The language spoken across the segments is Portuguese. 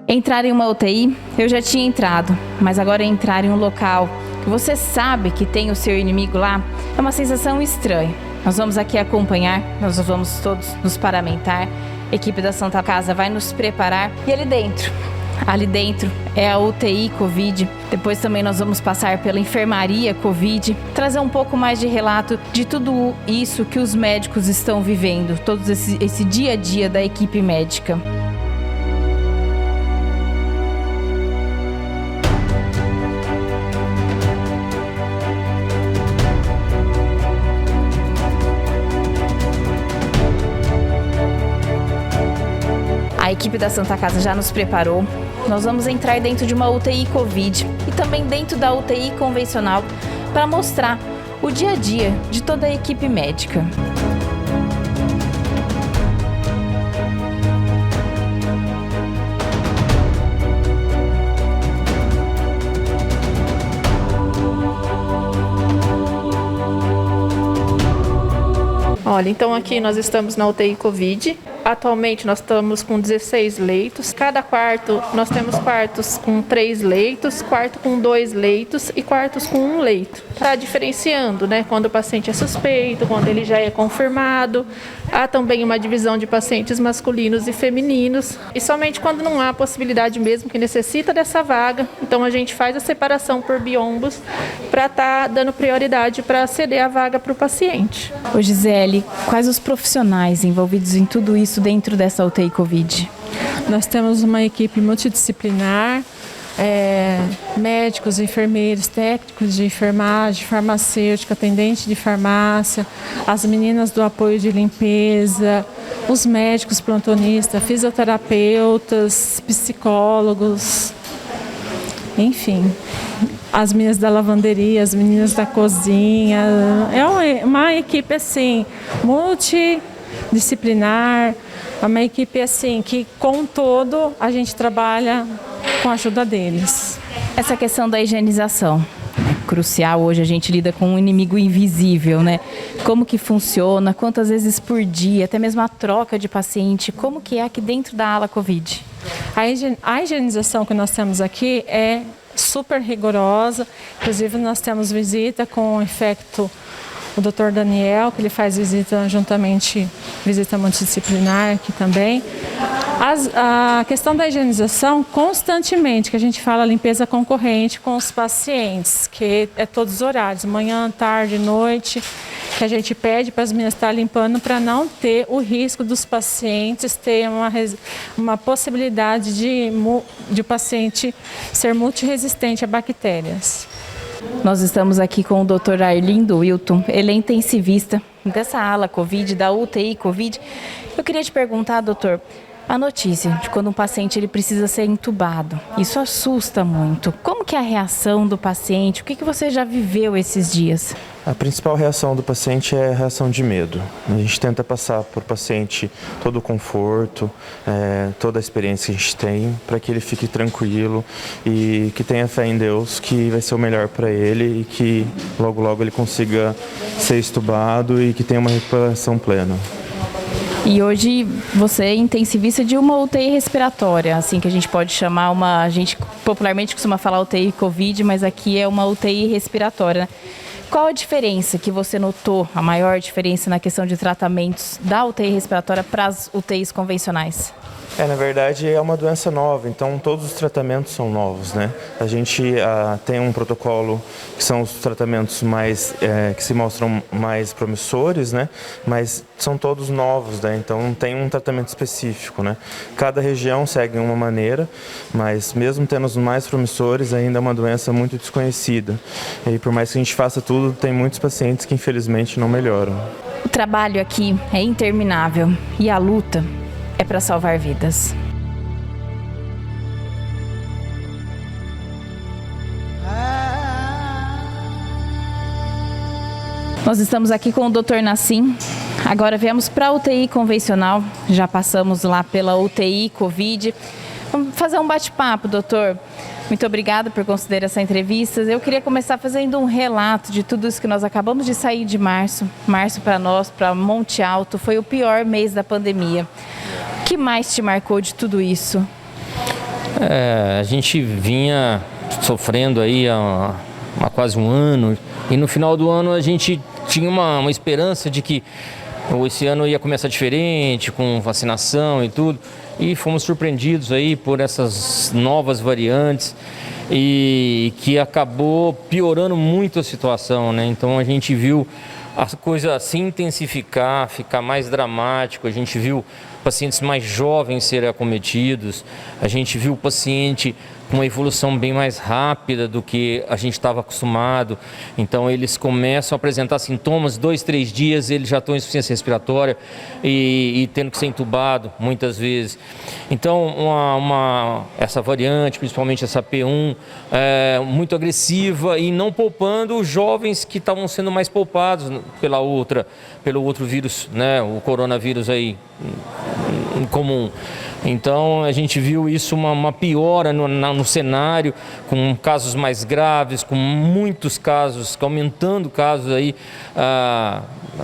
Entrar em uma UTI, eu já tinha entrado, mas agora entrar em um local que você sabe que tem o seu inimigo lá, é uma sensação estranha. Nós vamos aqui acompanhar, nós vamos todos nos paramentar, a equipe da Santa Casa vai nos preparar e ali dentro é a UTI Covid. Depois também nós vamos passar pela enfermaria Covid, trazer um pouco mais de relato de tudo isso que os médicos estão vivendo, todo esse dia a dia da equipe médica. A equipe da Santa Casa já nos preparou. Nós vamos entrar dentro de uma UTI Covid e também dentro da UTI convencional para mostrar o dia a dia de toda a equipe médica. Olha, então aqui nós estamos na UTI Covid. Atualmente nós estamos com 16 leitos. Cada quarto, nós temos quartos com 3 leitos, quarto com 2 leitos e quartos com 1 leito. Está diferenciando, né? Quando o paciente é suspeito, quando ele já é confirmado. Há também uma divisão de pacientes masculinos e femininos. E somente quando não há possibilidade mesmo que necessita dessa vaga, então a gente faz a separação por biombos para estar dando prioridade para ceder a vaga para o paciente. Ô Gisele, quais os profissionais envolvidos em tudo isso dentro dessa UTI Covid? Nós temos uma equipe multidisciplinar, médicos, enfermeiros, técnicos de enfermagem, farmacêutica, atendente de farmácia, as meninas do apoio de limpeza, os médicos plantonistas, fisioterapeutas, psicólogos, enfim, as meninas da lavanderia, as meninas da cozinha. É uma equipe assim, multidisciplinar, é uma equipe assim que com todo a gente trabalha com a ajuda deles. Essa questão da higienização é crucial. Hoje a gente lida com um inimigo invisível, né? Como que funciona, quantas vezes por dia, até mesmo a troca de paciente, como que é aqui dentro da ala Covid? A higienização que nós temos aqui é super rigorosa, inclusive nós temos visita com o infecto, o Dr. Daniel, que ele faz visita juntamente, visita multidisciplinar aqui também. A questão da higienização, constantemente, que a gente fala limpeza concorrente com os pacientes, que é todos os horários, manhã, tarde, noite, que a gente pede para as meninas estar limpando para não ter o risco dos pacientes ter uma possibilidade de o paciente ser multiresistente a bactérias. Nós estamos aqui com o Dr. Arlindo Wilton, ele é intensivista dessa ala Covid, da UTI Covid. Eu queria te perguntar, doutor, a notícia de quando um paciente ele precisa ser entubado, isso assusta muito. Como que é a reação do paciente? O que você já viveu esses dias? A principal reação do paciente é a reação de medo. A gente tenta passar para o paciente todo o conforto, toda a experiência que a gente tem, para que ele fique tranquilo e que tenha fé em Deus que vai ser o melhor para ele e que logo logo ele consiga ser estubado e que tenha uma recuperação plena. E hoje você é intensivista de uma UTI respiratória, assim que a gente pode chamar a gente popularmente costuma falar UTI Covid, mas aqui é uma UTI respiratória, né? Qual a diferença que você notou, a maior diferença na questão de tratamentos da UTI respiratória para as UTIs convencionais? Na verdade é uma doença nova, então todos os tratamentos são novos, né? A gente tem um protocolo que são os tratamentos que se mostram mais promissores, né? Mas são todos novos, né? Então não tem um tratamento específico, né? Cada região segue uma maneira, mas mesmo tendo os mais promissores, ainda é uma doença muito desconhecida. E por mais que a gente faça tudo, tem muitos pacientes que infelizmente não melhoram. O trabalho aqui é interminável e a luta é para salvar vidas. Nós estamos aqui com o Dr. Nassim. Agora viemos para a UTI convencional. Já passamos lá pela UTI Covid. Vamos fazer um bate-papo, doutor. Muito obrigada por considerar essa entrevista. Eu queria começar fazendo um relato de tudo isso que nós acabamos de sair de março. Março para nós, para Monte Alto, foi o pior mês da pandemia. O que mais te marcou de tudo isso? A gente vinha sofrendo aí há quase um ano, e no final do ano a gente tinha uma esperança de que esse ano ia começar diferente, com vacinação e tudo, e fomos surpreendidos aí por essas novas variantes e que acabou piorando muito a situação, né? Então a gente viu a coisa se intensificar, ficar mais dramático, a gente viu pacientes mais jovens serem acometidos, a gente viu o paciente com uma evolução bem mais rápida do que a gente estava acostumado. Então eles começam a apresentar sintomas, 2, 3 dias eles já estão em insuficiência respiratória e tendo que ser entubado muitas vezes. Então essa variante, principalmente essa P1, é muito agressiva e não poupando os jovens que estavam sendo mais poupados pelo outro vírus, né, o coronavírus aí comum. Então a gente viu isso uma piora no cenário, com casos mais graves, com muitos casos, aumentando casos aí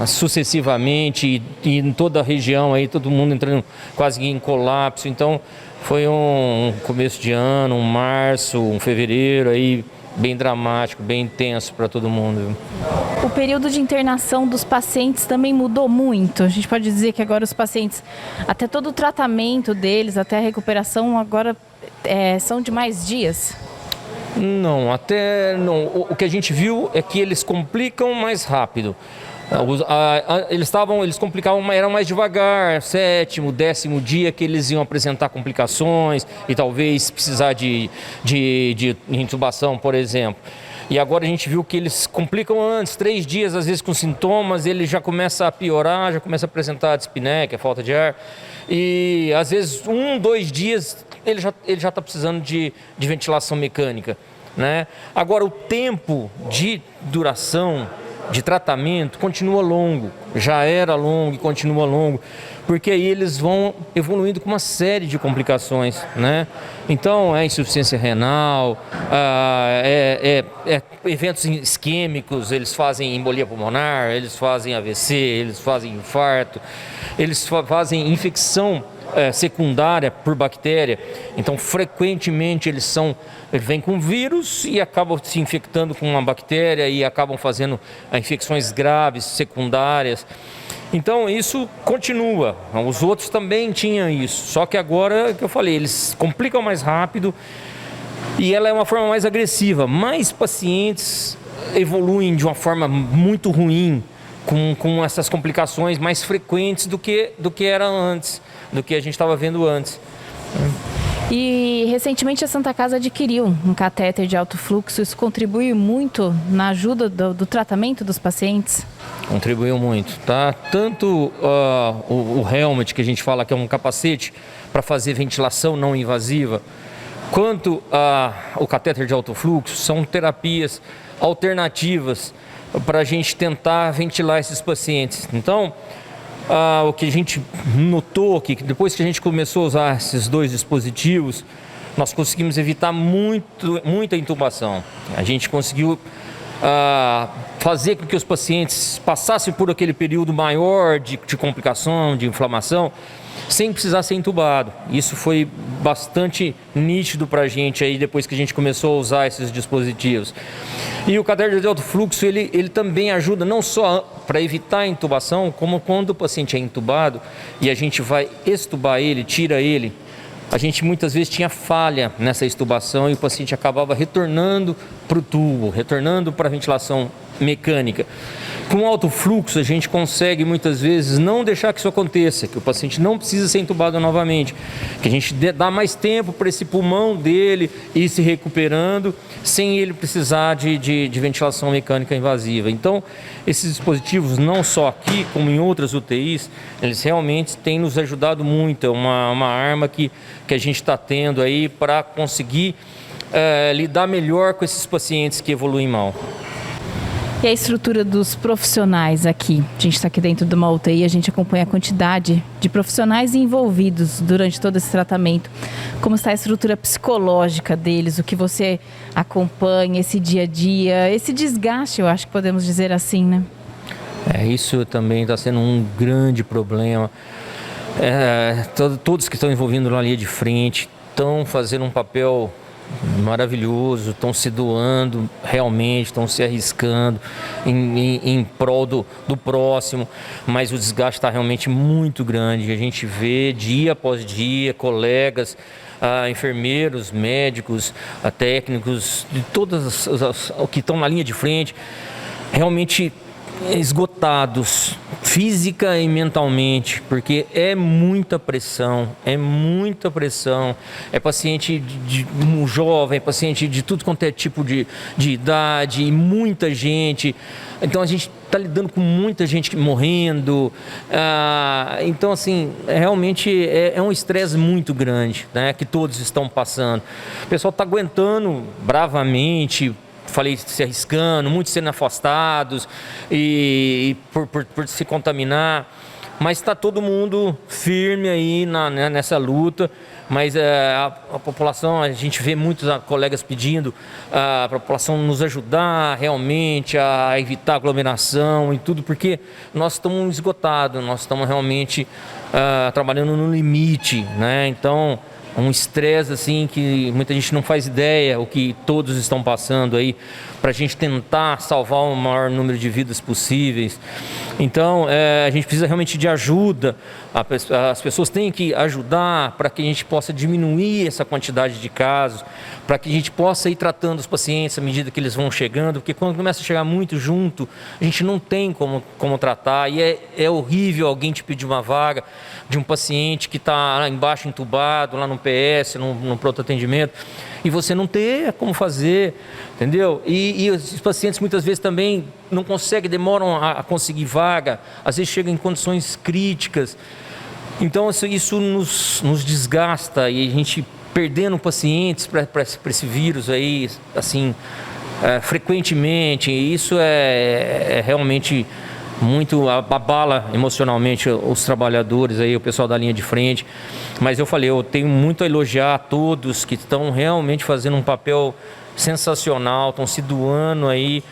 sucessivamente e em toda a região aí, todo mundo entrando quase em colapso. Então foi um começo de ano, um março, um fevereiro aí bem dramático, bem intenso para todo mundo. O período de internação dos pacientes também mudou muito. A gente pode dizer que agora os pacientes, até todo o tratamento deles, até a recuperação, agora são de mais dias? Não, até não. O que a gente viu é que eles complicam mais rápido. Eles complicavam, eram mais devagar, 7º, 10º dia que eles iam apresentar complicações e talvez precisar de intubação, por exemplo. E agora a gente viu que eles complicam antes, 3 dias, às vezes com sintomas, ele já começa a piorar, já começa a apresentar dispneia, que é falta de ar. E às vezes 1, 2 dias ele já está precisando de ventilação mecânica, né? Agora o tempo de duração de tratamento continua longo, já era longo e continua longo, porque aí eles vão evoluindo com uma série de complicações, né? Então é insuficiência renal, eventos isquêmicos, eles fazem embolia pulmonar, eles fazem AVC, eles fazem infarto, eles fazem infecção secundária por bactéria. Então frequentemente eles vêm com vírus e acabam se infectando com uma bactéria e acabam fazendo infecções graves, secundárias. Então isso continua, os outros também tinham isso, só que agora, que eu falei, eles complicam mais rápido e ela é uma forma mais agressiva. Mais pacientes evoluem de uma forma muito ruim, com essas complicações mais frequentes do que era antes, do que a gente estava vendo antes. E recentemente a Santa Casa adquiriu um catéter de alto fluxo. Isso contribui muito na ajuda do tratamento dos pacientes? Contribuiu muito, tá? Tanto o helmet, que a gente fala que é um capacete para fazer ventilação não invasiva, quanto o catéter de alto fluxo, são terapias alternativas para a gente tentar ventilar esses pacientes. Então, o que a gente notou que depois que a gente começou a usar esses 2 dispositivos, nós conseguimos evitar muita intubação. A gente conseguiu fazer com que os pacientes passassem por aquele período maior de complicação, de inflamação, sem precisar ser entubado. Isso foi bastante nítido para a gente aí depois que a gente começou a usar esses dispositivos. E o catéter de alto fluxo, ele também ajuda não só para evitar a intubação, como quando o paciente é intubado e a gente vai extubar ele, tira ele, a gente muitas vezes tinha falha nessa extubação e o paciente acabava retornando para o tubo, retornando para a ventilação mecânica. Com alto fluxo a gente consegue muitas vezes não deixar que isso aconteça, que o paciente não precisa ser entubado novamente, que a gente dá mais tempo para esse pulmão dele ir se recuperando sem ele precisar de ventilação mecânica invasiva. Então esses dispositivos, não só aqui como em outras UTIs, eles realmente têm nos ajudado muito. É uma arma que a gente está tendo aí para conseguir lidar melhor com esses pacientes que evoluem mal. E a estrutura dos profissionais aqui? A gente está aqui dentro de uma UTI, a gente acompanha a quantidade de profissionais envolvidos durante todo esse tratamento. Como está a estrutura psicológica deles? O que você acompanha, esse dia a dia, esse desgaste, eu acho que podemos dizer assim, né? Isso também está sendo um grande problema. Todos que estão envolvidos na linha de frente estão fazendo um papel maravilhoso, estão se doando realmente, estão se arriscando em prol do próximo, mas o desgaste está realmente muito grande. A gente vê dia após dia colegas, enfermeiros, médicos, técnicos, de todas as que estão na linha de frente, realmente esgotados, física e mentalmente, porque é muita pressão, é paciente de um jovem, é paciente de tudo quanto é tipo de idade, e muita gente, então a gente está lidando com muita gente morrendo, então assim, realmente é um estresse muito grande, né, que todos estão passando. O pessoal está aguentando bravamente, falei, se arriscando, muitos sendo afastados e por se contaminar, mas está todo mundo firme aí nessa luta. Mas a população, a gente vê muitos colegas pedindo a população nos ajudar realmente a evitar aglomeração e tudo, porque nós estamos esgotados, nós estamos realmente trabalhando no limite, né? Então, um estresse assim que muita gente não faz ideia o que todos estão passando aí para a gente tentar salvar o maior número de vidas possíveis. Então a gente precisa realmente de ajuda, as pessoas têm que ajudar para que a gente possa diminuir essa quantidade de casos, para que a gente possa ir tratando os pacientes à medida que eles vão chegando, porque quando começa a chegar muito junto, a gente não tem como tratar, e é horrível alguém te pedir uma vaga de um paciente que está lá embaixo entubado, lá no PS, no pronto atendimento, e você não ter como fazer, entendeu? E os pacientes muitas vezes também não conseguem, demoram a conseguir vaga, às vezes chegam em condições críticas. Então isso nos desgasta, e a gente perdendo pacientes para esse vírus aí, assim, frequentemente, e isso é realmente muito, abala emocionalmente os trabalhadores aí, o pessoal da linha de frente. Mas eu falei, eu tenho muito a elogiar a todos que estão realmente fazendo um papel sensacional, estão se doando aí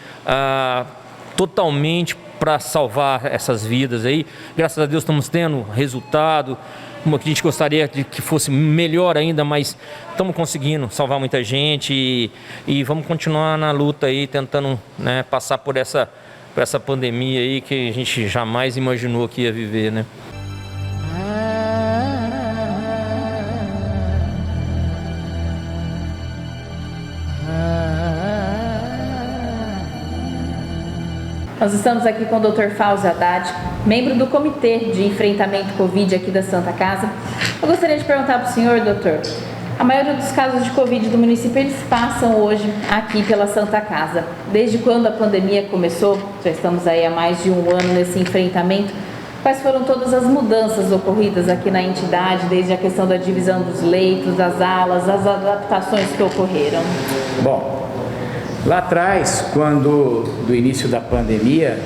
totalmente para salvar essas vidas aí. Graças a Deus estamos tendo resultado, como a gente gostaria de que fosse melhor ainda, mas estamos conseguindo salvar muita gente e vamos continuar na luta aí, tentando, né, passar por essa pandemia aí que a gente jamais imaginou que ia viver, né? Nós estamos aqui com o Dr. Fauzi Haddad, membro do Comitê de Enfrentamento Covid aqui da Santa Casa. Eu gostaria de perguntar para o senhor, doutor, a maioria dos casos de Covid do município, eles passam hoje aqui pela Santa Casa. Desde quando a pandemia começou, já estamos aí há mais de um ano nesse enfrentamento, quais foram todas as mudanças ocorridas aqui na entidade, desde a questão da divisão dos leitos, das alas, as adaptações que ocorreram? Bom, lá atrás, quando do início da pandemia,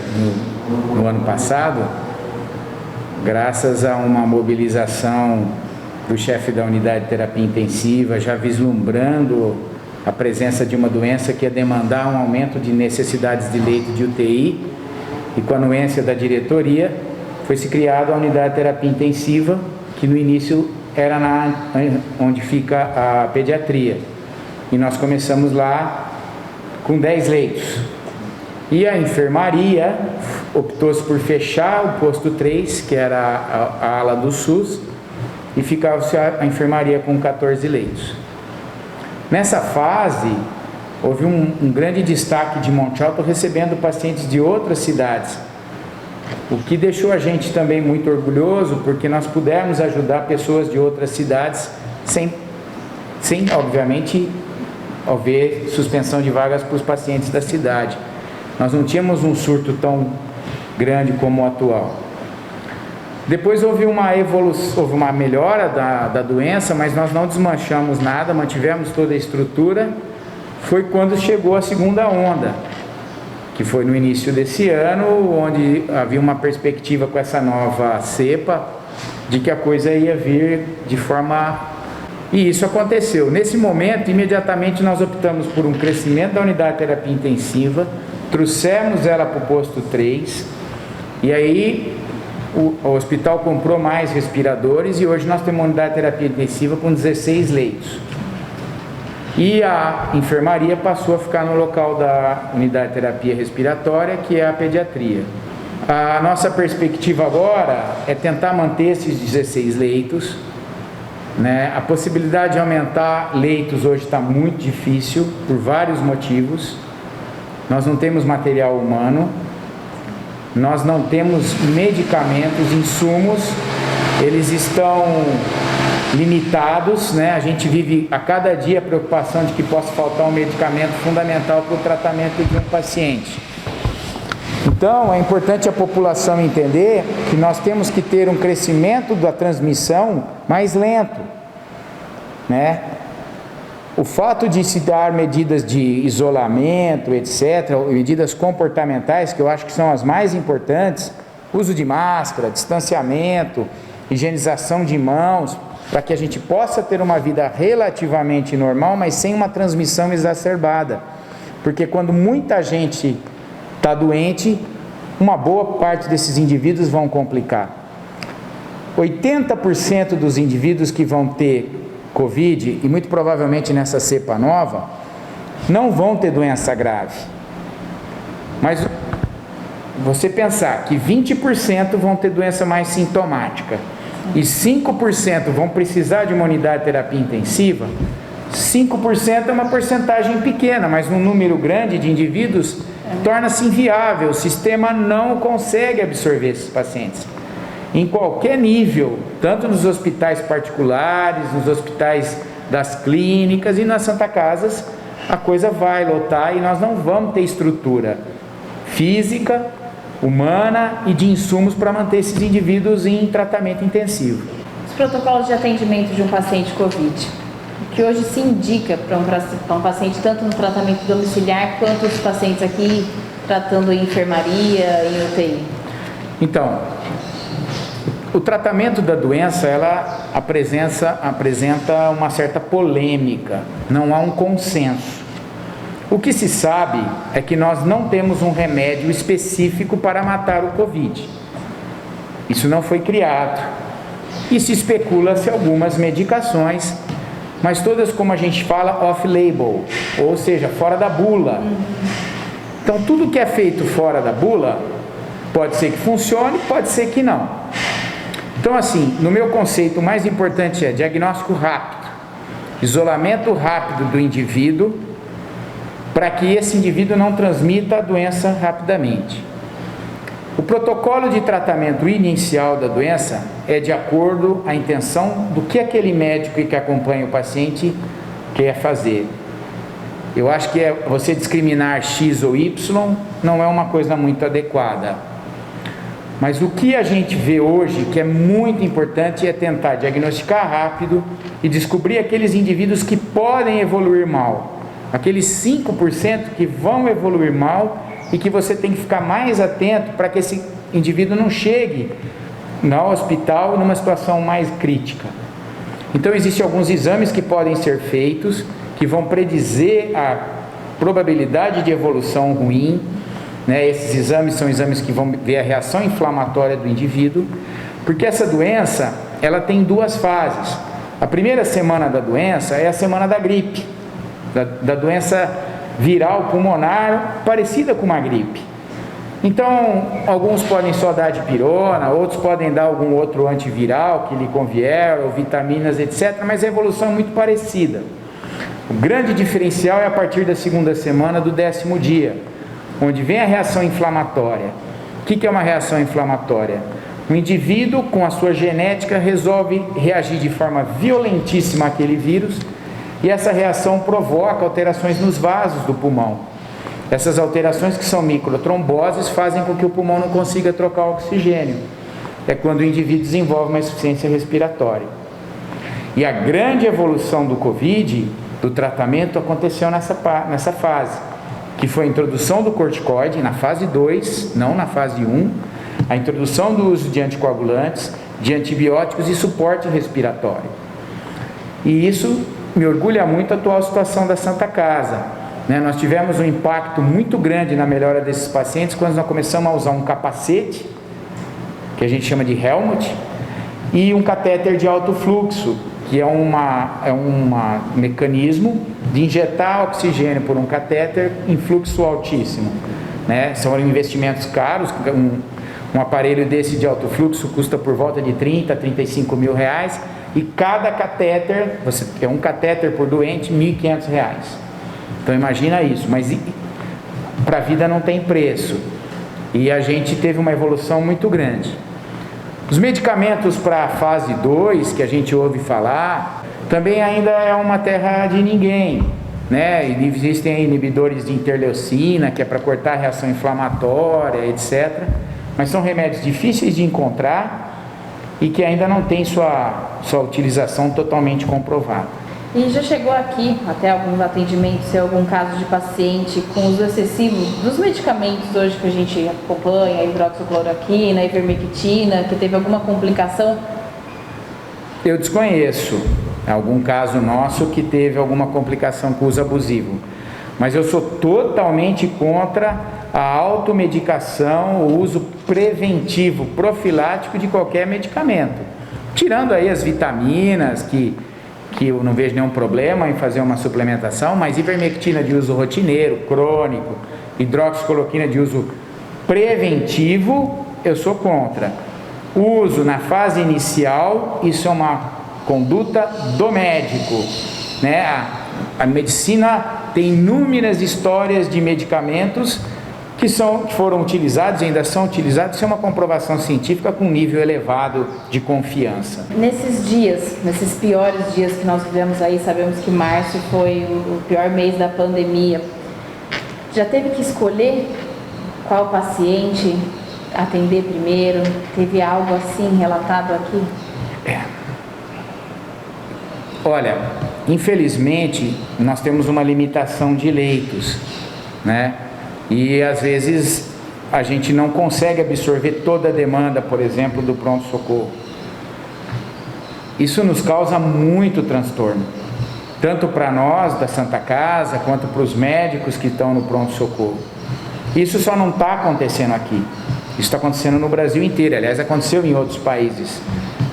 no ano passado, graças a uma mobilização do chefe da unidade de terapia intensiva, já vislumbrando a presença de uma doença que ia demandar um aumento de necessidades de leito de UTI, e com a anuência da diretoria, foi se criada a unidade de terapia intensiva, que no início era onde fica a pediatria. E nós começamos lá com 10 leitos. E a enfermaria optou-se por fechar o posto 3, que era a ala do SUS, e ficava-se a enfermaria com 14 leitos. Nessa fase, houve um grande destaque de Monte Alto recebendo pacientes de outras cidades, o que deixou a gente também muito orgulhoso, porque nós pudemos ajudar pessoas de outras cidades sem obviamente, haver suspensão de vagas para os pacientes da cidade. Nós não tínhamos um surto tão grande como o atual. Depois houve uma evolução, houve uma melhora da doença, mas nós não desmanchamos nada, mantivemos toda a estrutura. Foi quando chegou a segunda onda, que foi no início desse ano, onde havia uma perspectiva com essa nova cepa, de que a coisa ia vir de forma... E isso aconteceu. Nesse momento, imediatamente nós optamos por um crescimento da unidade de terapia intensiva, trouxemos ela para o posto 3, e aí o hospital comprou mais respiradores e hoje nós temos uma unidade de terapia intensiva com 16 leitos. E a enfermaria passou a ficar no local da unidade de terapia respiratória, que é a pediatria. A nossa perspectiva agora é tentar manter esses 16 leitos, né? A possibilidade de aumentar leitos hoje está muito difícil, por vários motivos. Nós não temos material humano, nós não temos medicamentos, insumos, eles estão limitados, né? A gente vive a cada dia a preocupação de que possa faltar um medicamento fundamental para o tratamento de um paciente. Então, é importante a população entender que nós temos que ter um crescimento da transmissão mais lento, né? O fato de se dar medidas de isolamento, etc., medidas comportamentais, que eu acho que são as mais importantes, uso de máscara, distanciamento, higienização de mãos, para que a gente possa ter uma vida relativamente normal, mas sem uma transmissão exacerbada. Porque quando muita gente está doente, uma boa parte desses indivíduos vão complicar. 80% dos indivíduos que vão ter Covid, e muito provavelmente nessa cepa nova, não vão ter doença grave. Mas você pensar que 20% vão ter doença mais sintomática e 5% vão precisar de uma unidade de terapia intensiva, 5% é uma porcentagem pequena, mas num número grande de indivíduos torna-se inviável, o sistema não consegue absorver esses pacientes. Em qualquer nível, tanto nos hospitais particulares, nos hospitais das clínicas e nas Santa Casas, a coisa vai lotar e nós não vamos ter estrutura física, humana e de insumos para manter esses indivíduos em tratamento intensivo. Os protocolos de atendimento de um paciente Covid, o que hoje se indica para um paciente tanto no tratamento domiciliar quanto os pacientes aqui tratando em enfermaria, em UTI? Então, o tratamento da doença, ela apresenta uma certa polêmica, não há um consenso. O que se sabe é que nós não temos um remédio específico para matar o Covid. Isso não foi criado. E se especula-se algumas medicações, mas todas, como a gente fala, off-label, ou seja, fora da bula. Então, tudo que é feito fora da bula, pode ser que funcione, pode ser que não. Então, assim, no meu conceito, o mais importante é diagnóstico rápido, isolamento rápido do indivíduo, para que esse indivíduo não transmita a doença rapidamente. O protocolo de tratamento inicial da doença é de acordo à intenção do que aquele médico que acompanha o paciente quer fazer. Eu acho que você discriminar X ou Y não é uma coisa muito adequada. Mas o que a gente vê hoje, que é muito importante, é tentar diagnosticar rápido e descobrir aqueles indivíduos que podem evoluir mal. Aqueles 5% que vão evoluir mal e que você tem que ficar mais atento para que esse indivíduo não chegue no hospital numa situação mais crítica. Então, existem alguns exames que podem ser feitos, que vão predizer a probabilidade de evolução ruim, né? Esses exames são exames que vão ver a reação inflamatória do indivíduo, porque essa doença, ela tem duas fases. A primeira semana da doença é a semana da gripe, da doença viral pulmonar, parecida com uma gripe. Então, alguns podem só dar dipirona, outros podem dar algum outro antiviral que lhe convier, ou vitaminas, etc., mas a evolução é muito parecida. O grande diferencial é a partir da segunda semana do 10º dia, onde vem a reação inflamatória. O que é uma reação inflamatória? O indivíduo, com a sua genética, resolve reagir de forma violentíssima àquele vírus, e essa reação provoca alterações nos vasos do pulmão. Essas alterações, que são microtromboses, fazem com que o pulmão não consiga trocar oxigênio. É quando o indivíduo desenvolve uma insuficiência respiratória. E a grande evolução do Covid, do tratamento, aconteceu nessa fase, que foi a introdução do corticoide na fase 2, não na fase 1, a introdução do uso de anticoagulantes, de antibióticos e suporte respiratório. E isso me orgulha muito a atual situação da Santa Casa, né? Nós tivemos um impacto muito grande na melhora desses pacientes quando nós começamos a usar um capacete que a gente chama de Helmut, e um catéter de alto fluxo, que é um mecanismo de injetar oxigênio por um catéter em fluxo altíssimo, né? São investimentos caros. Um aparelho desse de alto fluxo custa por volta de 30 a 35 mil reais, e cada catéter, você tem um catéter por doente, R$ 1.500. Então imagina isso, mas para a vida não tem preço, e a gente teve uma evolução muito grande. Os medicamentos para a fase 2, que a gente ouve falar, também ainda é uma terra de ninguém, né? Existem inibidores de interleucina, que é para cortar a reação inflamatória, etc. Mas são remédios difíceis de encontrar e que ainda não tem sua utilização totalmente comprovada. E já chegou aqui, até alguns atendimentos, algum caso de paciente com uso excessivo dos medicamentos hoje que a gente acompanha, a hidroxicloroquina, a ivermectina, que teve alguma complicação? Eu desconheço algum caso nosso que teve alguma complicação com uso abusivo, mas eu sou totalmente contra a automedicação, o uso preventivo, profilático de qualquer medicamento. Tirando aí as vitaminas, que eu não vejo nenhum problema em fazer uma suplementação, mas ivermectina de uso rotineiro, crônico, hidroxicloroquina de uso preventivo, eu sou contra. O uso na fase inicial, isso é uma conduta do médico, né? A medicina tem inúmeras histórias de medicamentos que foram utilizados e ainda são utilizados. Isso é uma comprovação científica com nível elevado de confiança. Nesses dias, nesses piores dias que nós vivemos aí, sabemos que março foi o pior mês da pandemia, já teve que escolher qual paciente atender primeiro? Teve algo assim relatado aqui? Olha, infelizmente nós temos uma limitação de leitos, né? E às vezes a gente não consegue absorver toda a demanda, por exemplo, do pronto-socorro. Isso nos causa muito transtorno, tanto para nós da Santa Casa, quanto para os médicos que estão no pronto-socorro. Isso só não está acontecendo aqui, isso está acontecendo no Brasil inteiro. Aliás, aconteceu em outros países.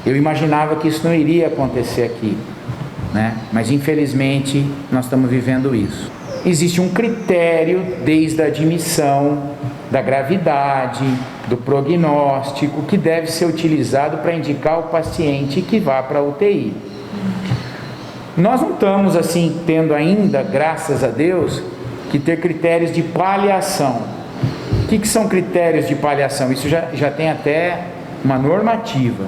Eu imaginava que isso não iria acontecer aqui, né? Mas infelizmente nós estamos vivendo isso. Existe um critério desde a admissão, da gravidade, do prognóstico, que deve ser utilizado para indicar o paciente que vá para a UTI. Nós não estamos assim tendo ainda, graças a Deus, que ter critérios de paliação. O que são critérios de paliação? Isso já tem até uma normativa.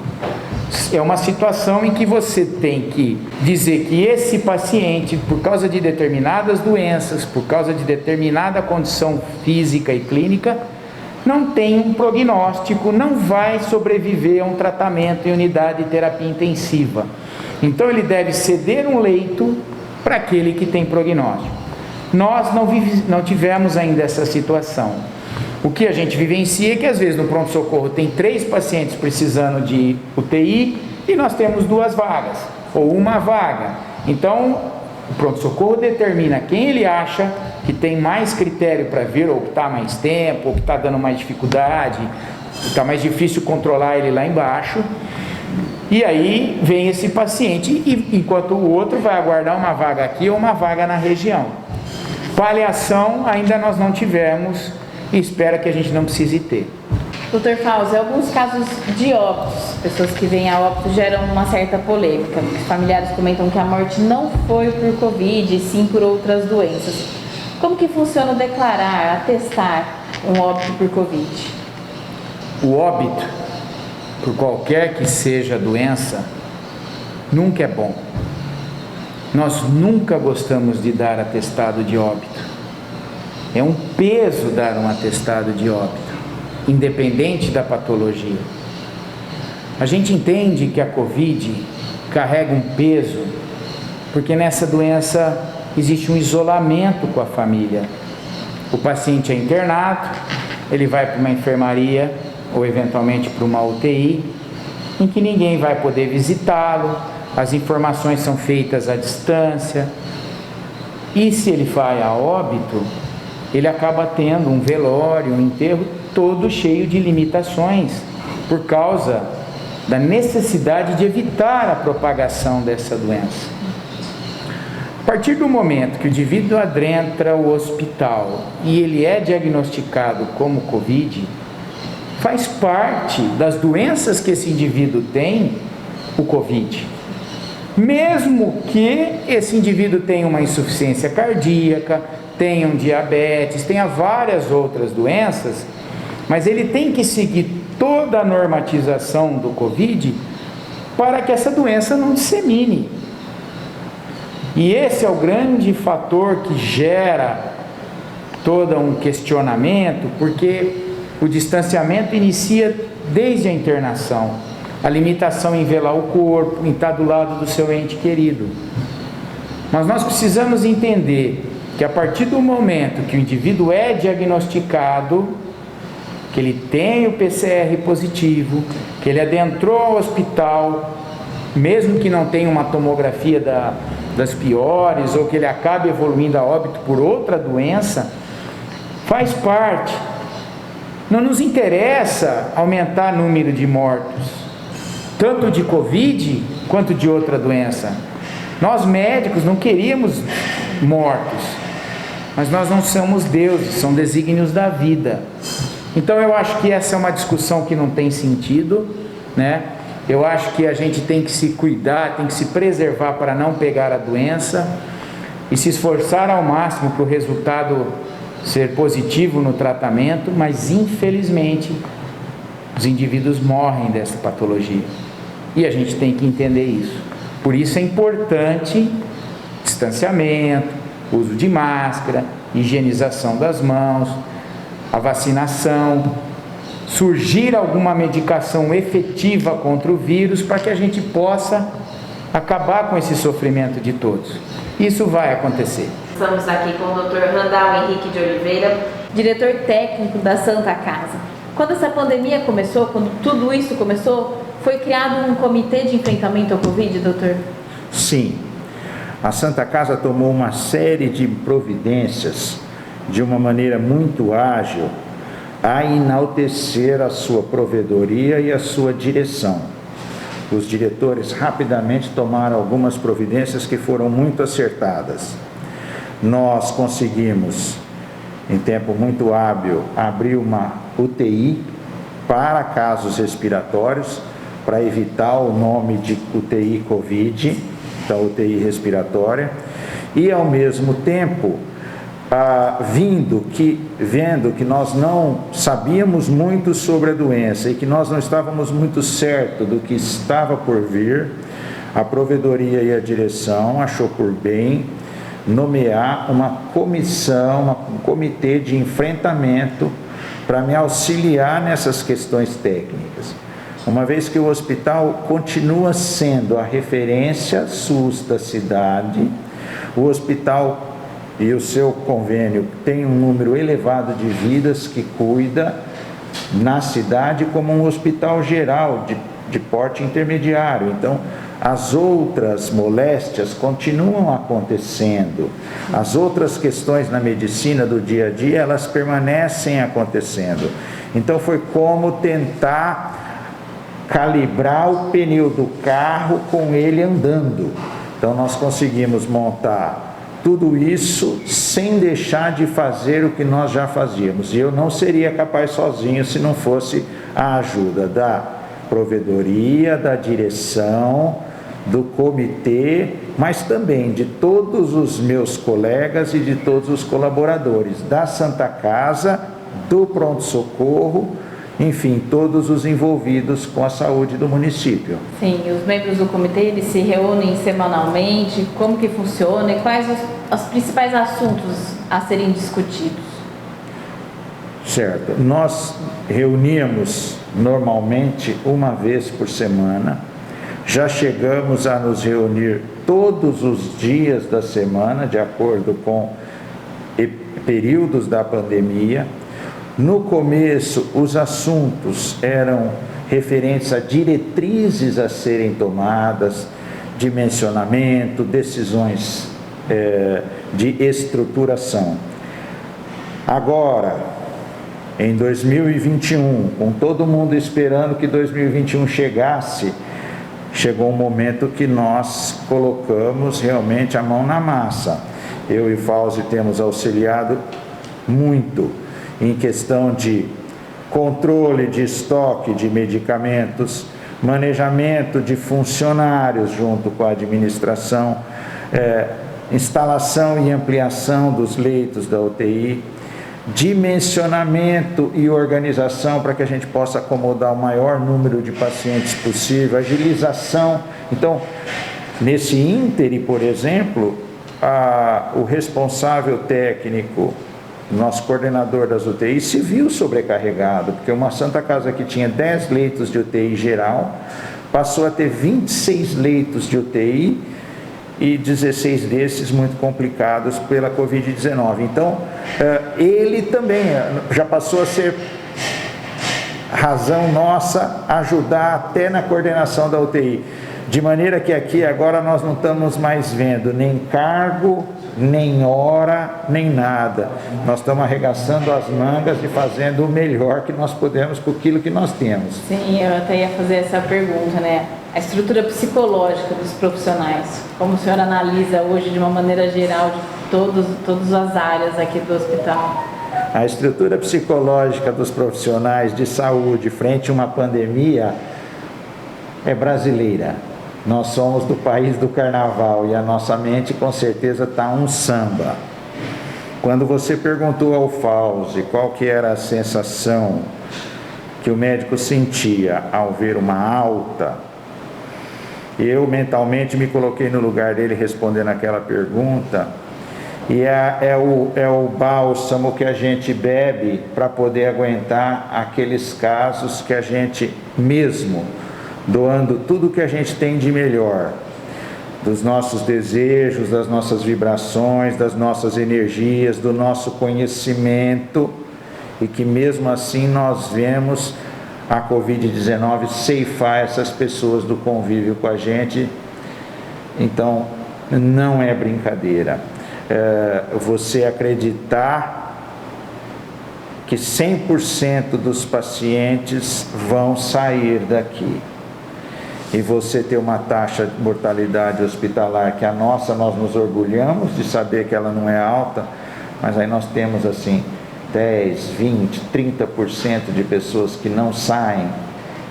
É uma situação em que você tem que dizer que esse paciente, por causa de determinadas doenças, por causa de determinada condição física e clínica, não tem um prognóstico, não vai sobreviver a um tratamento em unidade de terapia intensiva. Então ele deve ceder um leito para aquele que tem prognóstico. Nós não tivemos ainda essa situação. O que a gente vivencia é que às vezes no pronto-socorro tem 3 pacientes precisando de UTI e nós temos 2 vagas, ou uma vaga. Então o pronto-socorro determina quem ele acha que tem mais critério para vir, ou que está mais tempo, ou que está dando mais dificuldade, está mais difícil controlar ele lá embaixo. E aí vem esse paciente, enquanto o outro vai aguardar uma vaga aqui ou uma vaga na região. Paliação ainda nós não tivemos e espero que a gente não precise ter. Dr. Fauzi, alguns casos de óbitos, pessoas que vêm a óbito geram uma certa polêmica. Os familiares comentam que a morte não foi por Covid, e sim por outras doenças. Como que funciona o declarar, atestar um óbito por Covid? O óbito, por qualquer que seja a doença, nunca é bom. Nós nunca gostamos de dar atestado de óbito. É um peso dar um atestado de óbito, independente da patologia. A gente entende que a Covid carrega um peso, porque nessa doença existe um isolamento com a família. O paciente é internado, ele vai para uma enfermaria ou eventualmente para uma UTI, em que ninguém vai poder visitá-lo, as informações são feitas à distância, e se ele vai a óbito, ele acaba tendo um velório, um enterro todo cheio de limitações, por causa da necessidade de evitar a propagação dessa doença. A partir do momento que o indivíduo adentra o hospital e ele é diagnosticado como Covid, faz parte das doenças que esse indivíduo tem o Covid. Mesmo que esse indivíduo tenha uma insuficiência cardíaca, tenha um diabetes, tenha várias outras doenças, mas ele tem que seguir toda a normatização do Covid para que essa doença não dissemine. E esse é o grande fator que gera todo um questionamento, porque o distanciamento inicia desde a internação, a limitação em velar o corpo, em estar do lado do seu ente querido. Mas nós precisamos entender que a partir do momento que o indivíduo é diagnosticado, que ele tem o PCR positivo, que ele adentrou ao hospital, mesmo que não tenha uma tomografia das piores, ou que ele acabe evoluindo a óbito por outra doença, faz parte. Não nos interessa aumentar o número de mortos, tanto de Covid quanto de outra doença. Nós médicos não queríamos mortos, mas nós não somos deuses, são desígnios da vida. Então eu acho que essa é uma discussão que não tem sentido, né? Eu acho que a gente tem que se cuidar, tem que se preservar para não pegar a doença e se esforçar ao máximo para o resultado ser positivo no tratamento, mas infelizmente os indivíduos morrem dessa patologia e a gente tem que entender isso. Por isso é importante distanciamento, uso de máscara, higienização das mãos, a vacinação, surgir alguma medicação efetiva contra o vírus para que a gente possa acabar com esse sofrimento de todos. Isso vai acontecer. Estamos aqui com o Dr. Randall Henrique de Oliveira, diretor técnico da Santa Casa. Quando essa pandemia começou, quando tudo isso começou, foi criado um comitê de enfrentamento ao Covid, doutor? Sim. A Santa Casa tomou uma série de providências de uma maneira muito ágil a enaltecer a sua provedoria e a sua direção. Os diretores rapidamente tomaram algumas providências que foram muito acertadas. Nós conseguimos, em tempo muito hábil, abrir uma UTI para casos respiratórios, para evitar o nome de UTI Covid, da UTI respiratória, e ao mesmo tempo, vendo que nós não sabíamos muito sobre a doença e que nós não estávamos muito certos do que estava por vir, a provedoria e a direção achou por bem nomear uma comissão, um comitê de enfrentamento para me auxiliar nessas questões técnicas. Uma vez que o hospital continua sendo a referência SUS da cidade, o hospital e o seu convênio tem um número elevado de vidas que cuida na cidade como um hospital geral de porte intermediário. Então, as outras moléstias continuam acontecendo, as outras questões na medicina do dia a dia, elas permanecem acontecendo. Então, foi como tentar calibrar o pneu do carro com ele andando. Então, nós conseguimos montar tudo isso sem deixar de fazer o que nós já fazíamos. E eu não seria capaz sozinho se não fosse a ajuda da provedoria, da direção, do comitê, mas também de todos os meus colegas e de todos os colaboradores da Santa Casa, do pronto-socorro, enfim, todos os envolvidos com a saúde do município. Sim, os membros do comitê, eles se reúnem semanalmente, como que funciona e quais os principais assuntos a serem discutidos? Certo, nós reuníamos normalmente uma vez por semana, já chegamos a nos reunir todos os dias da semana, de acordo com períodos da pandemia. No começo, os assuntos eram referentes a diretrizes a serem tomadas, dimensionamento, decisões de estruturação. Agora, Em 2021, com todo mundo esperando que 2021 chegasse, chegou um momento que nós colocamos realmente a mão na massa. Eu e Fauzi temos auxiliado muito em questão de controle de estoque de medicamentos, manejamento de funcionários junto com a administração, instalação e ampliação dos leitos da UTI, dimensionamento e organização para que a gente possa acomodar o maior número de pacientes possível, agilização. Então, nesse íntere, por exemplo, o responsável técnico, nosso coordenador das UTIs, se viu sobrecarregado, porque uma Santa Casa que tinha 10 leitos de UTI geral, passou a ter 26 leitos de UTI e 16 desses muito complicados pela Covid-19. Então, ele também já passou a ser razão nossa ajudar até na coordenação da UTI. De maneira que aqui agora nós não estamos mais vendo nem cargo, nem hora, nem nada. Nós estamos arregaçando as mangas e fazendo o melhor que nós podemos com aquilo que nós temos. Sim, eu até ia fazer essa pergunta, né? A estrutura psicológica dos profissionais, como o senhor analisa hoje de uma maneira geral de todas as áreas aqui do hospital? A estrutura psicológica dos profissionais de saúde frente a uma pandemia é brasileira. Nós somos do país do carnaval e a nossa mente com certeza está um samba. Quando você perguntou ao Fauzi qual que era a sensação que o médico sentia ao ver uma alta, eu mentalmente me coloquei no lugar dele respondendo aquela pergunta, e é o bálsamo que a gente bebe para poder aguentar aqueles casos que a gente mesmo, doando tudo que a gente tem de melhor, dos nossos desejos, das nossas vibrações, das nossas energias, do nosso conhecimento, e que mesmo assim nós vemos a Covid-19 ceifar essas pessoas do convívio com a gente. Então, não é brincadeira. Você acreditar que 100% dos pacientes vão sair daqui, e você ter uma taxa de mortalidade hospitalar que a nossa, nós nos orgulhamos de saber que ela não é alta, mas aí nós temos assim 10, 20, 30% de pessoas que não saem.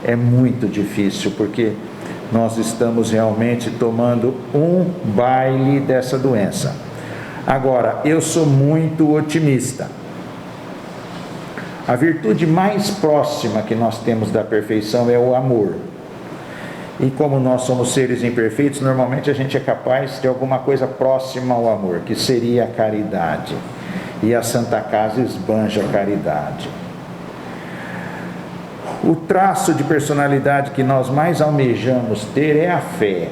É muito difícil, porque nós estamos realmente tomando um baile dessa doença. Agora, eu sou muito otimista. A virtude mais próxima que nós temos da perfeição é o amor. E como nós somos seres imperfeitos, normalmente a gente é capaz de alguma coisa próxima ao amor, que seria a caridade. E a Santa Casa esbanja a caridade. O traço de personalidade que nós mais almejamos ter é a fé.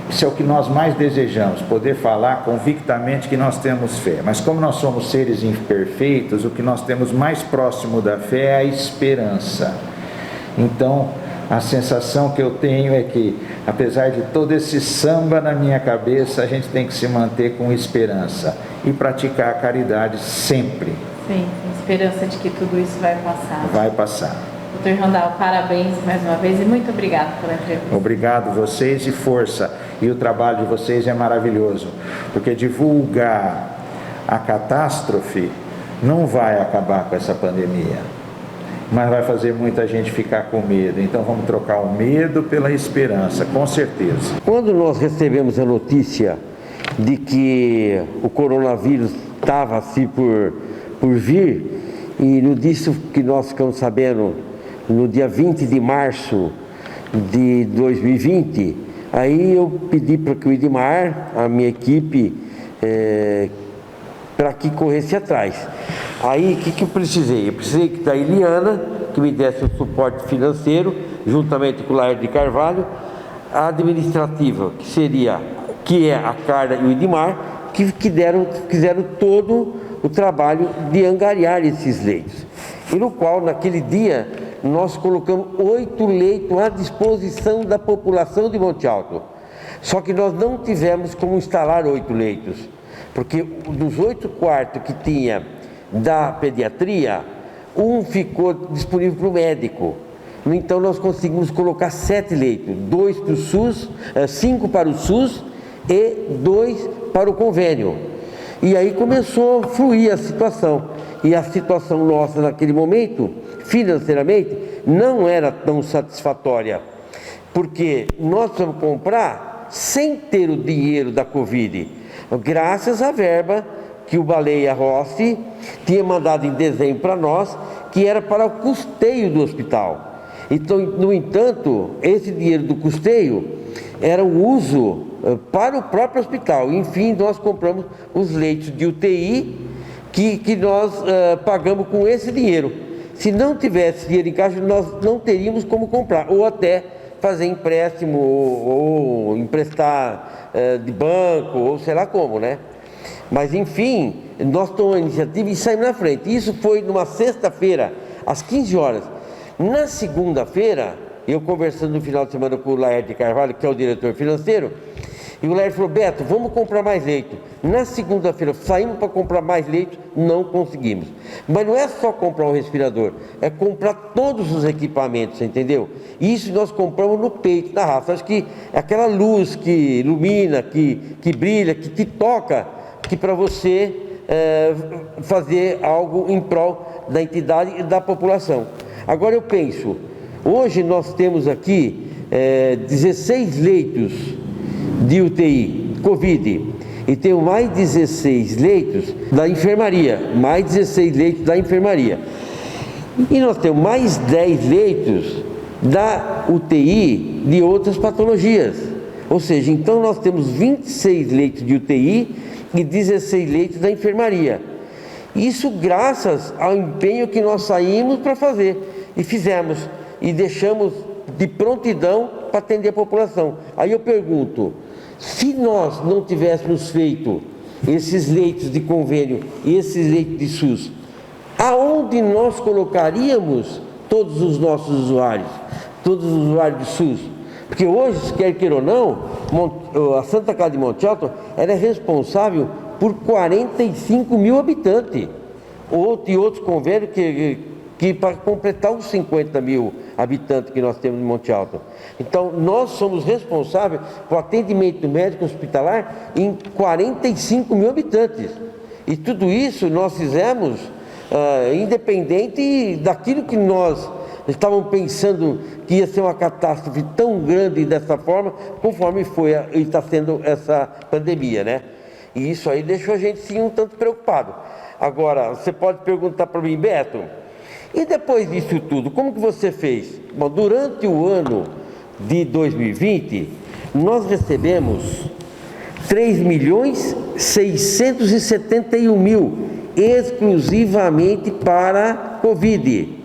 Isso é o que nós mais desejamos, poder falar convictamente que nós temos fé. Mas como nós somos seres imperfeitos, o que nós temos mais próximo da fé é a esperança. Então, a sensação que eu tenho é que, apesar de todo esse samba na minha cabeça, a gente tem que se manter com esperança e praticar a caridade sempre. Sim, esperança de que tudo isso vai passar. Vai passar. Dr. Randall, parabéns mais uma vez e muito obrigado pela entrevista. Obrigado vocês e força. E o trabalho de vocês é maravilhoso, porque divulgar a catástrofe não vai acabar com essa pandemia, mas vai fazer muita gente ficar com medo. Então vamos trocar o medo pela esperança, com certeza. Quando nós recebemos a notícia de que o coronavírus estava assim por vir, e no disso que nós ficamos sabendo no dia 20 de março de 2020, aí eu pedi para que o Idmar, a minha equipe, para que corresse atrás. Aí, o que eu precisei? Eu precisei da Eliana, que me desse o suporte financeiro, juntamente com o Laerte de Carvalho, a administrativa, que é a Carla e o Idmar, que fizeram todo o trabalho de angariar esses leitos. E no qual, naquele dia, nós colocamos 8 leitos à disposição da população de Monte Alto. Só que nós não tivemos como instalar 8 leitos, porque dos 8 quartos que tinha da pediatria, um ficou disponível para o médico. Então nós conseguimos colocar 7 leitos, 2 para o SUS, 5 para o SUS e 2 para o convênio. E aí começou a fluir a situação. E a situação nossa naquele momento, financeiramente, não era tão satisfatória. Porque nós precisamos comprar sem ter o dinheiro da Covid, graças à verba que o Baleia Rossi tinha mandado em dezembro para nós, que era para o custeio do hospital. Então, no entanto, esse dinheiro do custeio era o uso para o próprio hospital. Enfim, nós compramos os leitos de UTI que nós pagamos com esse dinheiro. Se não tivesse dinheiro em caixa, nós não teríamos como comprar, ou até fazer empréstimo, ou emprestar de banco, ou sei lá como, né? Mas enfim, nós tomamos a iniciativa e saímos na frente. Isso foi numa sexta-feira, às 15 horas. Na segunda-feira, eu conversando no final de semana com o Laerte Carvalho, que é o diretor financeiro, e o Laerte falou: Beto, vamos comprar mais leito. Na segunda-feira, saímos para comprar mais leito, não conseguimos. Mas não é só comprar um respirador, é comprar todos os equipamentos, entendeu? Isso nós compramos no peito da raça. Acho que aquela luz que ilumina, que brilha, que te toca, que para você fazer algo em prol da entidade e da população. Agora eu penso, hoje nós temos aqui 16 leitos de UTI, Covid, e temos mais 16 leitos da enfermaria, E nós temos mais 10 leitos da UTI de outras patologias. Ou seja, então nós temos 26 leitos de UTI e 16 leitos da enfermaria. Isso graças ao empenho que nós saímos para fazer e fizemos e deixamos de prontidão para atender a população. Aí eu pergunto, se nós não tivéssemos feito esses leitos de convênio e esses leitos de SUS, aonde nós colocaríamos todos os nossos usuários, todos os usuários de SUS? Porque hoje, quer queira ou não, a Santa Casa de Monte Alto ela é responsável por 45 mil habitantes. E outros convênios que para completar os 50 mil habitantes que nós temos em Monte Alto. Então, nós somos responsáveis por atendimento médico hospitalar em 45 mil habitantes. E tudo isso nós fizemos independente daquilo que nós estávamos pensando que ia ser uma catástrofe tão grande dessa forma, conforme foi e está sendo essa pandemia, né? E isso aí deixou a gente sim um tanto preocupado. Agora, você pode perguntar para mim, Beto, e depois disso tudo, como que você fez? Bom, durante o ano de 2020, nós recebemos 3.671.000 exclusivamente para Covid.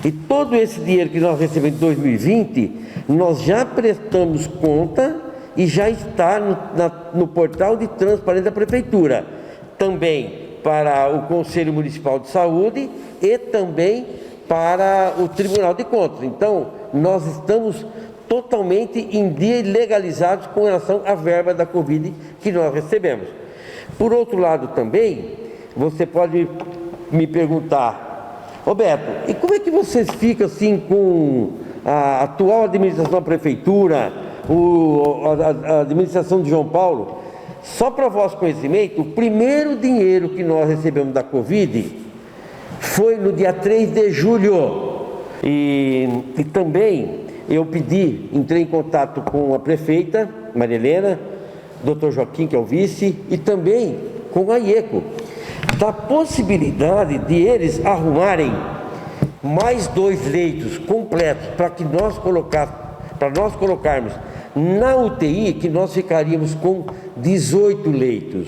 E todo esse dinheiro que nós recebemos em 2020, nós já prestamos conta e já está no portal de transparência da Prefeitura. Também para o Conselho Municipal de Saúde e também para o Tribunal de Contas. Então, nós estamos totalmente em dia e legalizados com relação à verba da Covid que nós recebemos. Por outro lado também, você pode me perguntar, Roberto, e como é que vocês ficam assim com a atual administração da Prefeitura, a administração de João Paulo? Só para vosso conhecimento, o primeiro dinheiro que nós recebemos da Covid foi no dia 3 de julho. E também eu entrei em contato com a prefeita, Maria Helena, Dr. Joaquim, que é o vice, e também com a IECO, da possibilidade de eles arrumarem mais 2 leitos completos para nós colocarmos na UTI, que nós ficaríamos com 18 leitos,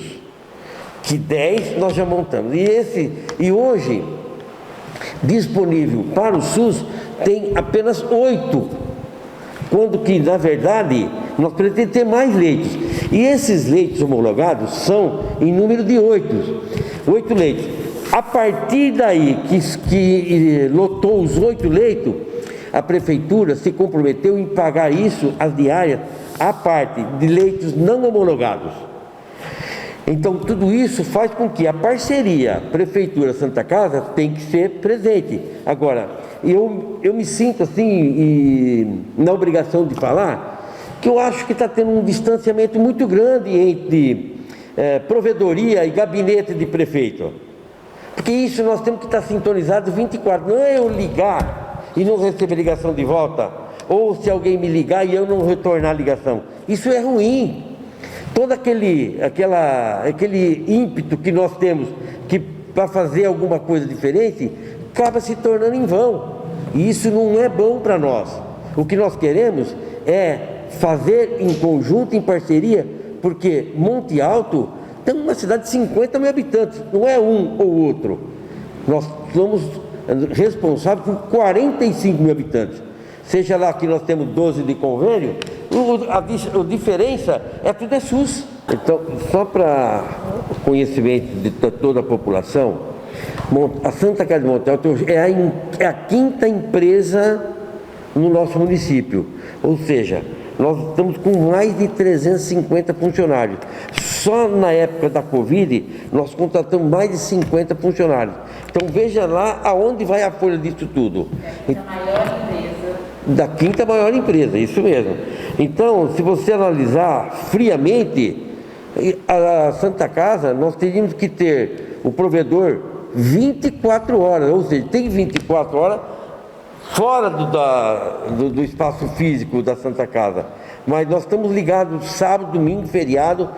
que 10 nós já montamos. E hoje, disponível para o SUS, tem apenas 8, quando que, na verdade, nós pretendemos ter mais leitos. E esses leitos homologados são em número de 8 leitos. A partir daí que lotou os 8 leitos, a Prefeitura se comprometeu em pagar isso, as diárias, à parte de leitos não homologados. Então, tudo isso faz com que a parceria Prefeitura-Santa Casa tem que ser presente. Agora, eu me sinto assim, na obrigação de falar, que eu acho que está tendo um distanciamento muito grande entre provedoria e gabinete de prefeito. Porque isso nós temos que estar sintonizados 24. Não é eu ligar e não receber ligação de volta, ou se alguém me ligar e eu não retornar a ligação. Isso é ruim. Todo aquele ímpeto que nós temos para fazer alguma coisa diferente, acaba se tornando em vão. E isso não é bom para nós. O que nós queremos é fazer em conjunto, em parceria, porque Monte Alto tem uma cidade de 50 mil habitantes, não é um ou outro. Nós somos responsáveis por 45 mil habitantes. Seja lá que nós temos 12 de convênio, a diferença tudo é SUS. Então, só para conhecimento de toda a população, a Santa Casa de Monte Alto é a quinta empresa no nosso município. Ou seja, nós estamos com mais de 350 funcionários. Só na época da Covid, nós contratamos mais de 50 funcionários. Então, veja lá aonde vai a folha disso tudo. Da quinta maior empresa, isso mesmo. Então, se você analisar friamente, a Santa Casa, nós teríamos que ter o provedor 24 horas, ou seja, tem 24 horas fora do espaço físico da Santa Casa. Mas nós estamos ligados sábado, domingo, feriado.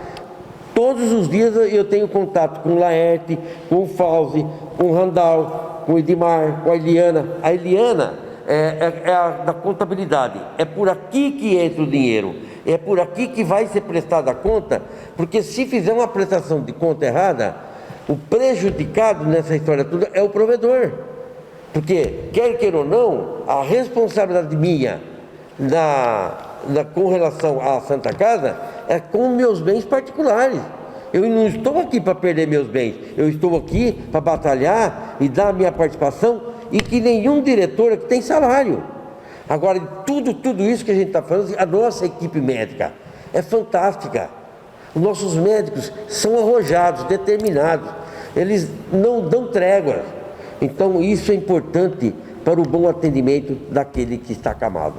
Todos os dias eu tenho contato com o Laerte, com o Fauzi, com o Randall, com o Edmar, com a Eliana. A Eliana é a da contabilidade. É por aqui que entra o dinheiro. É por aqui que vai ser prestada a conta, porque se fizer uma prestação de conta errada, o prejudicado nessa história toda é o provedor. Porque, quer queira ou não, a responsabilidade minha com relação à Santa Casa é com meus bens particulares. Eu não estou aqui para perder meus bens, eu estou aqui para batalhar e dar a minha participação, e que nenhum diretor aqui tem salário. Agora, tudo isso que a gente está falando, a nossa equipe médica é fantástica. Os nossos médicos são arrojados, determinados, eles não dão trégua. Então, isso é importante para o bom atendimento daquele que está acamado.